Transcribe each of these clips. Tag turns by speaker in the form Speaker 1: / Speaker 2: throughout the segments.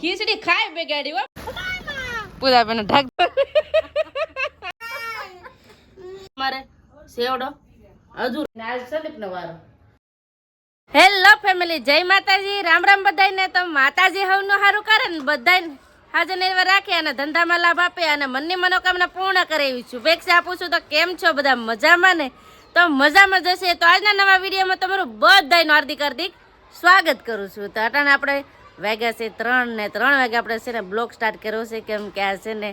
Speaker 1: ખીચડી ખાય બેગાડી હો પૂજા બેનો ઢાક મારે સેવડો હજુ આજ સંદીપ નો વારો. હેલો ફેમિલી, જય માતાજી, રામ રામ બધાને. તો માતાજી હવનું સારું કરે ને બધાને હાજર નિર્ભર રાખે અને ધંધામાં લાભ આપે અને મનની મનોકામના પૂર્ણ કરે એવી શુભેચ્છા આપું છું. તો કેમ છો બધા? મજામાં ને? તો મજામાં જશે. તો આજના નવા વિડીયોમાં તમારું બધાનું હાર્દિક હાર્દિક સ્વાગત કરું છું. તો અટાણે આપણે વાગ્યા છે 3 ને 3 વાગે આપણે છે ને બ્લોગ સ્ટાર્ટ કર્યો છે. કેમ કે આ છે ને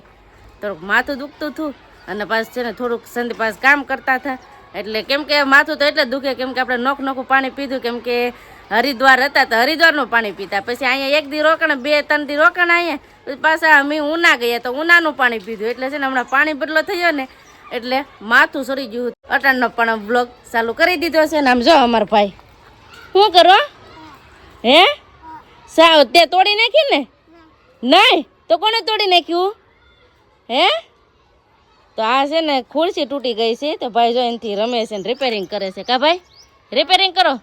Speaker 1: થોડુંક માથું દુખતું હતું અને પાછું છે ને થોડુંક સંદીપ પાસ કામ કરતા હતા એટલે કેમ કે માથું તો એટલે દુખે કેમ કે આપણે નોખું પાણી પીધું. કેમ કે હરિદ્વાર હતા તો હરિદ્વારનું પાણી પીતા, પછી અહીંયા 1 દી રોકાણ 2-3 દી રોકાણ અહીંયા પાછા અમે ઉના ગયા તો ઉનાનું પાણી પીધું એટલે છે ને હમણાં પાણી બદલો થયો ને એટલે માથું સરી ગયું. અટાણનો પણ બ્લોગ ચાલુ કરી દીધો છે ને આમ જો અમારા ભાઈ શું કરો હે સાવ તે તોડી નાખી ને? નહીં તો કોને તોડી નાખ્યું હે? તો આ છે ને ખુરશી તૂટી ગઈ છે તો ભાઈ જો એનાથી રમે છે ને રિપેરિંગ કરે છે. કા ભાઈ રિપેરિંગ કરો?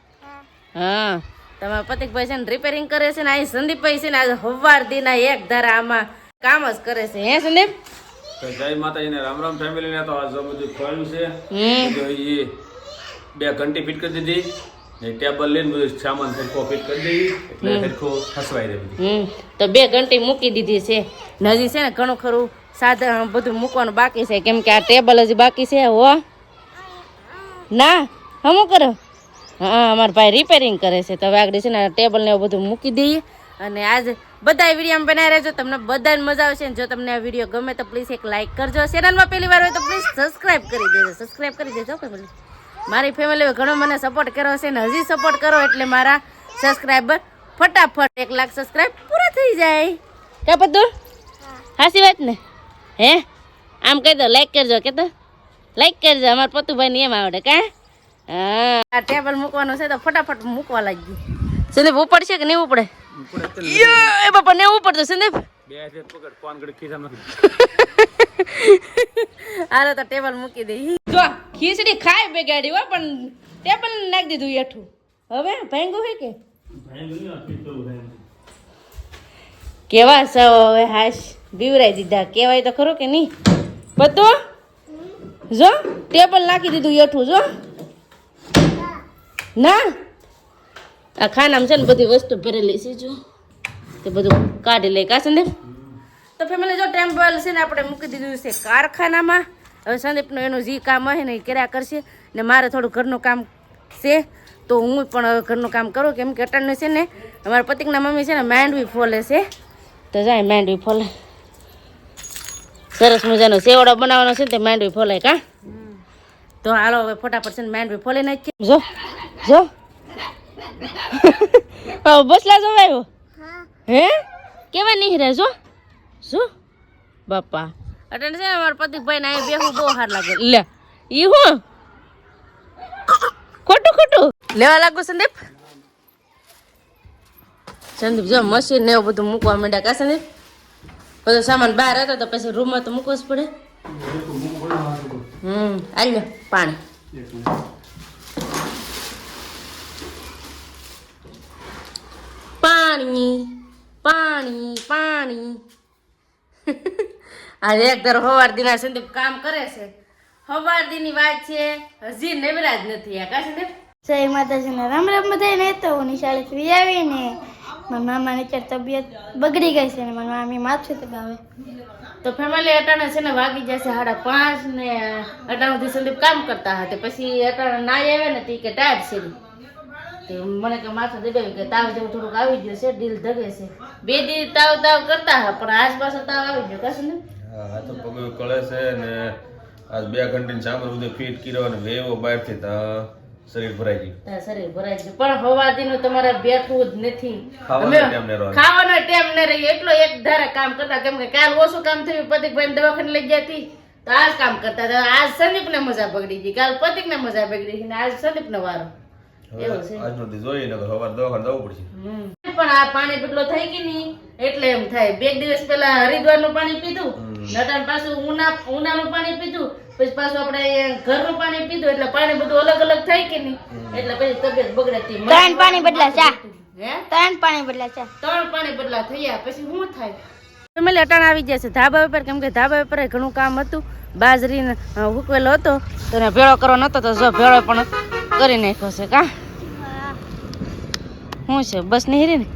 Speaker 1: હા, તમારા પતિકભાઈ છે ને રિપેરિંગ કરે છે ને અહીં સંદીપભાઈ છે ને આજે હવાર દીના એક ધારા આમાં કામ જ કરે છે. હે સંદીપ?
Speaker 2: તો જય માતાજીને રામ રામ ફેમિલીને. તો આ જો બધું ખોલ્યું છે, બે ઘંટી ફિટ કરી દીધી ને ટેબલ લઈને બધું સામાન સરખો ફિટ કરી દીધી એટલે સરખો હસવાઈ રહે બધું.
Speaker 1: તો 2 ઘંટી મૂકી દીધી છે ને હજી છે ને ઘણું ખરું સાધન બધું મૂકવાનું બાકી છે. કેમ કે આ ટેબલ હજી બાકી છે. હો ના હમું કરો? હા, અમારા ભાઈ રિપેરિંગ કરે છે. તો હવે આગળ છે ને ટેબલ ને એવું બધું મૂકી દઈએ અને આજ બધા વિડીયો બનાવી રહેજો. તમને બધાને મજા આવશે ને જો તમને આ વિડીયો ગમે તો પ્લીઝ એક લાઇક કરજો. ચેનલમાં પહેલી વાર હોય તો પ્લીઝ સબસ્ક્રાઇબ કરી દેજો. સબસ્ક્રાઇબ કરી દેજો ફેમિલી. મારી ફેમિલીએ ઘણો મને સપોર્ટ કર્યો છે ને હજી સપોર્ટ કરો એટલે મારા સબસ્ક્રાઈબર ફટાફટ 1 લાખ સબસ્ક્રાઇબ પૂરા થઈ જાય. કા બધું હાસી વાત ને? હે આમ કહી દો લાઈક કરજો. કે તો લાઈક કરજો. અમારા પતુભાઈને એમ આવડે કા? હા, આ ટેબલ મૂકવાનું છે તો ફટાફટ મૂકવા લાગી. સંદીપ ઉપડશે કે નહીં ઉપડે? એ બાપા ને ઉપડતો સંદીપ હાલો તો ટેબલ મૂકી દે. જો ખીચડી ખાય બેગાડી હો પણ ટેબલ નાખી દીધું એઠું. હવે ભાંગું હે કે કેવા સૌ હવે હાશ બીવરાઈ દીધા. કેવાય તો ખરું કે નહીં? બધું જો ટેબલ નાખી દીધું એઠું. જો ના આ ખાનામાં છે ને બધી વસ્તુ ભરેલી છે જો તે બધું કાઢી લે. કા સંદીપ? તો ફેમિલી જો ટેમ્પલ છે ને આપણે મૂકી દીધું છે કારખાનામાં. હવે સંદીપનું એનું જે કામ હોય ને એ કર્યા કરશે ને મારે થોડું ઘરનું કામ છે તો હું પણ હવે ઘરનું કામ કરું. કેમ કે અટાણનું છે ને અમારા પતિકના મમ્મી છે ને માંડવી ફોલે છે તો જાય માંડવી ફોલે. સરસ મજાનો સેવડો બનાવવાનો છે ને તે માંડવી ફોલાય. કા તો હાલો હવે ફટાફટ છે ને માંડવી ફોલી નાખીએ. જો જો બસલા જો આવ્યો હે કેવા નહીં રહે જો જો બાપા. અટણ છે ને અમારા પતિકભાઈ ને અહીં બેહું બહુ સારું લાગે. લે ઈ હું ખોટું ખોટું લેવા લાગુ સંદીપ? સંદીપ જો મશીન ને એવું બધું મૂકવા માંડ્યા. કા સંદીપ? બધો સામાન બહાર હતો તો પછી રૂમમાં તો મૂકવો જ પડે. આલ્યો પાણી. પાણી પાણી પાણી આજે એક ધારો હવાર દીના સંદીપ કામ કરે છે. હવાર દીની વાત છે હજી નવરા જ નથી. આ કા સંદીપ?
Speaker 3: જય માતાજીને રામ રામ બધાને. તો હું નિશાળેથી આવીને મારા મામાની અત્યારે તબિયત બગડી ગઈ છે ને મારા મામી માથું દબાવે.
Speaker 1: તો ફેમિલી અટાણે છે ને વાગી જશે 5:30 ને અટાણુંથી સંદીપ કામ કરતા હતા. પછી અટાણે નાઈ આવે ને તે કે ટાયર છે મને કે માથું દબાવી કે તાવ જેવું થોડુંક આવી ગયું છે, ડીલ ધગે છે. 2 દી તાવ કરતા હા પણ આજ પાછો તાવ આવી ગયો. કા સંદીપ?
Speaker 2: હા તો પગ કળે છે ને આજ 2 ઘંટીને સાંભળ બધું ફિટ કર્યો અને વેવો બહારથી તો શરીર ભરાઈ ગયું.
Speaker 1: શરીર ભરાઈ ગયું પણ હવાદીનું તમારે બેઠવું જ નથી.
Speaker 2: ખાવાનો
Speaker 1: ટાઈમ ન રહ્યો એટલો એક ધારે કામ કરતા. કેમ કે કાલ ઓછું કામ થયું પતિકભાઈ દવાખાને લઈ ગયા હતી તો આજ કામ કરતા હતા. આજ સંદીપ ને મજા બગડી ગઈ, કાલ પતિક ને મજા બગડી ગઈ ને આજ સંદીપ નો વારો.
Speaker 2: આજનો દી જોઈ ને સવાર દવાખાને જવું પડશે.
Speaker 1: પણ આ પાણી બદલો થઈ ગઈ ની એટલે એમ થાય. 2 દિવસ પહેલા હરિદ્વાર નું પાણી પીધું નટાણ પાછું ઉનાનું પાણી પીધું પછી પાછું આપણે ઘરનું પાણી પીધું એટલે પાણી બધું અલગ અલગ થઈ કે નહીં એટલે પછી તબિયત બગડતી.
Speaker 3: પાણી બદલા ચા
Speaker 1: હે
Speaker 3: 3 પાણી બદલા છે.
Speaker 1: 3 પાણી બદલા થયા પછી શું થાય? ફેમિલી અટાણ આવી જશે ધાબા ઉપર, કેમ કે ધાબા ઉપર ઘણું કામ હતું. બાજરીને હુકવેલો હતો તો એને ભેળો કરવાનો હતો, તો જો ભેળો પણ કરી નાખ્યો છે. કા શું છે? બસ નહીં રે ને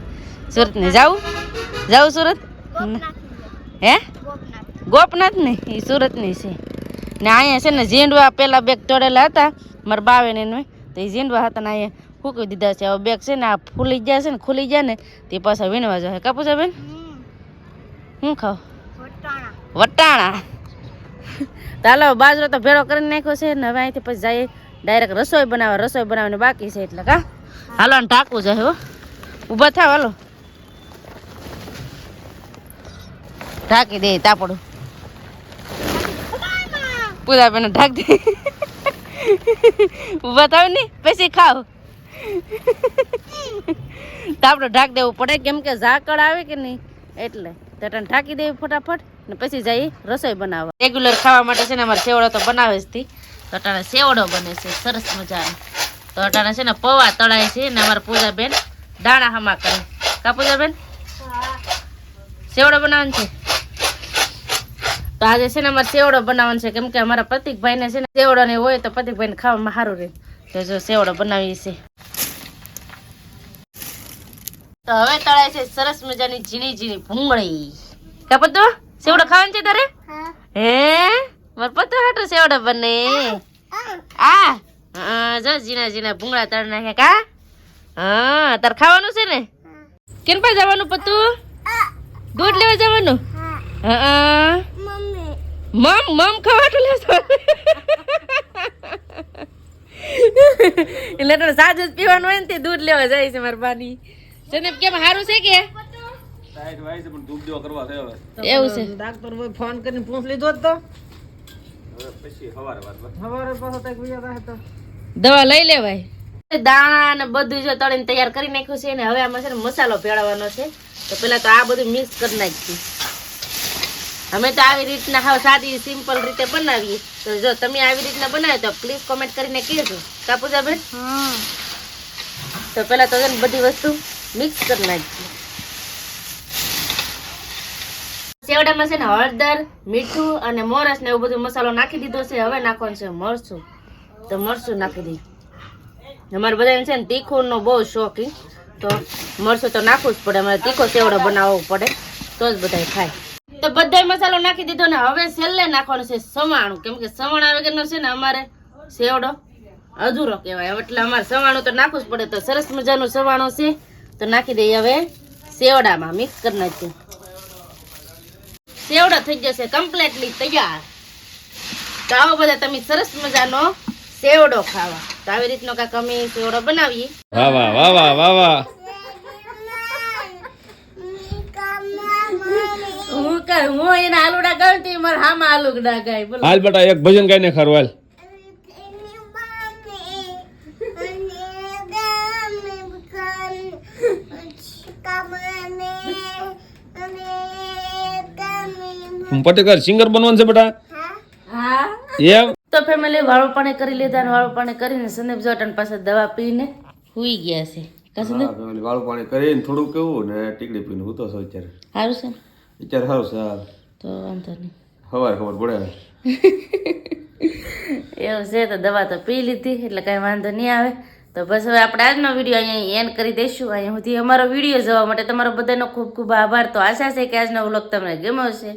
Speaker 1: સુરત ને જાવું સુરત હે ગોપનાથ ને એ સુરત ની છે ને. અહીંયા છે ને ઝીંડવા પેલા બેગ તોડેલા હતા મારા બાવે ને, તો એ ઝીંડવા હતા ને અહીંયા ફૂકી દીધા છે. હવે બેગ છે ને આ ફૂલી જાય છે ને, ખુલી જાય ને તે પાછા વીણવા જાય. કાપુ છે બેન? શું ખાવ? વટાણા. ચાલો બાજરો તો ભેળો કરીને નાખ્યો છે ને હવે અહીંથી પછી જાય ડાયરેક્ટ રસોઈ બનાવવાની બાકી છે. એટલે કા હાલો ને ઢાંકવું જાય. હો ઊભા થાવ, હાલો ઢાંકી દે તાપડું. પૂરા બેન ઢાંક દે. ઊભા થાવ ને પછી ખાવ. તાપડું ઢાંક દેવું પડે, કેમ કે ઝાકળ આવે કે નહીં એટલે તટન ઢાંકી દેવી ફટાફટ ને પછી જઈ રસોઈ બનાવવા. રેગ્યુલર ખાવા માટે છે ને અમારે સેવડો તો બનાવે જ હતી. તો અટાણે સેવડો બને છે સરસ મજાનો. તો અટાણે છે ને પૌવા તળાય છે ને અમારા પૂજાબેન દાણા હમા કરે. કા પૂજાબેન? સેવડો બનાવવાનો છે. તો આજે છે ને અમારે સેવડો બનાવવાનો છે, કેમ કે અમારા પ્રતિકભાઈને છે ને સેવડો ને હોય તો પ્રતિકભાઈને ખાવામાં સારું રહે. તો જો સેવડો બનાવીએ છે. તો હવે તળાય છે સરસ મજાની ઝીણી ઝીણી ભૂંગળી. કા પતો સેવડો ખાવાનું છે તારે? હે માર પતો હાટો સેવડો બને. જો ઝીણા ઝીણા ભૂંગળા તળ નાખે. કા હા તાર ખાવાનું છે ને? કેમ પર જવાનું પતું? દૂધ લેવા જવાનું? મમ ખાવાનું લેવા એટલે સાજ જ પીવાનું હોય ને તે દૂધ લેવા જાય છે મારી બાની. સંદીપ કેમ હારું છે કે?
Speaker 2: ટાઈટ વાય છે પણ ધૂપ દેવા કરવા થયો હવે.
Speaker 1: એવું છે.
Speaker 4: ડાક્ટર ભાઈ ફોન કરીને પૂછ લીધો જ તો
Speaker 2: હવે પછી સવારે વાત
Speaker 4: સવારે પાછો તક વિચાર રહે તો
Speaker 1: દવા લઈ લેવાય. દાણા ને બધું જો તળીને તૈયાર કરી નાખ્યું છે ને હવે આમાં છે ને મસાલો ભેળવવાનો છે. તો પેલા તો આ બધું મિક્સ કરી નાખીએ. અમે તો આવી રીતના હાવ સાદી સિમ્પલ રીતે બનાવીએ. તો જો તમે આવી રીતના બનાવો તો પ્લીઝ કોમેન્ટ કરીને કહેજો. કા પૂજાબેન? તો પેલા તો છે ને બધી વસ્તુ મિક્સ કરી નાખીએ. સેવડામાં છે ને હળદર, મીઠું અને મોરસ ને એવું બધું મસાલો નાખી દીધો છે. હવે નાખવાનું છે મરચું. તો મરચું નાખી દઈએ. અમારે બધાને છે ને તીખું નો બહુ શોખ, તો મરચું તો નાખવું જ પડે. અમારે તીખો સેવડો બનાવવો પડે તો જ બધા ખાય. તો બધા મસાલો નાખી દીધો ને હવે છેલ્લે નાખવાનું છે સવાણું, કેમ કે સવાણા વગરનો છે ને અમારે સેવડો અધૂરો કહેવાય. એટલે અમારે સવાણું તો નાખવું જ પડે. તો સરસ મજાનું સવાણું છે તો નાખી દઈએ હવે સેવડામાં. મિક્સ કરી નાખીએ. સેવડો થઈ જશે કમ્પ્લીટલી તૈયાર. તો આવો બધા તમે સરસ મજાનો સેવડો ખાવા. તો આવી રીતનો કાંઈક અમે સેવડો બનાવીએ.
Speaker 2: વાહ વાહ વાહ વાહ વાહ વાહ.
Speaker 1: હું એના આલુડા ગાઉં તે મારા હામાં આલુડા ગાય. બોલો
Speaker 2: હાલ બેટા એક ભજન ગાઈને ખરું હાલ. પટેકર સિંગર બનવાનું છે બેટા?
Speaker 1: હા.
Speaker 2: એમ
Speaker 1: તો ફેમિલી વાળું પાણી કરી લીધા ને વાળું પાણી કરીને સંદીપ જોટન પાસે દવા પીને હુઈ ગયા છે. કા સંદીપ?
Speaker 2: વાળું પાણી કરીને થોડું કેવું ને ટીકડી પીને હું તો અત્યારે
Speaker 1: સારું છે ને?
Speaker 2: વિચાર સારું છે.
Speaker 1: તો વાંધો નહીં.
Speaker 2: ખબર પડે.
Speaker 1: એવું છે તો દવા તો પી લીધી એટલે કઈ વાંધો નહીં આવે. તો બસ હવે આપણે આજનો વિડીયો અહીંયા એન્ડ કરી દઈશું. અહીંયા સુધી અમારો વિડીયો જોવા માટે તમારો બધાનો ખૂબ ખૂબ આભાર. તો આશા છે કે આજનો વ્લોગ તમને ગમ્યો છે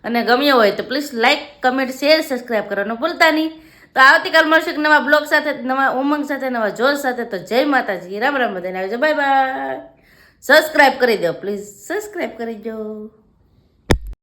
Speaker 1: અને ગમ્યો હોય તો please like, comment, share, subscribe કરવાનું ભૂલતા નહીં. તો આવતીકાલ મળશું એક નવા બ્લોગ સાથે, નવા ઉમંગ સાથે, નવા જોશ સાથે. તો જય માતાજી, રામ રામ બધાને આવજો, બાય બાય. સબસ્ક્રાઈબ કરી દો પ્લીઝ, સબસ્ક્રાઈબ કરી દો.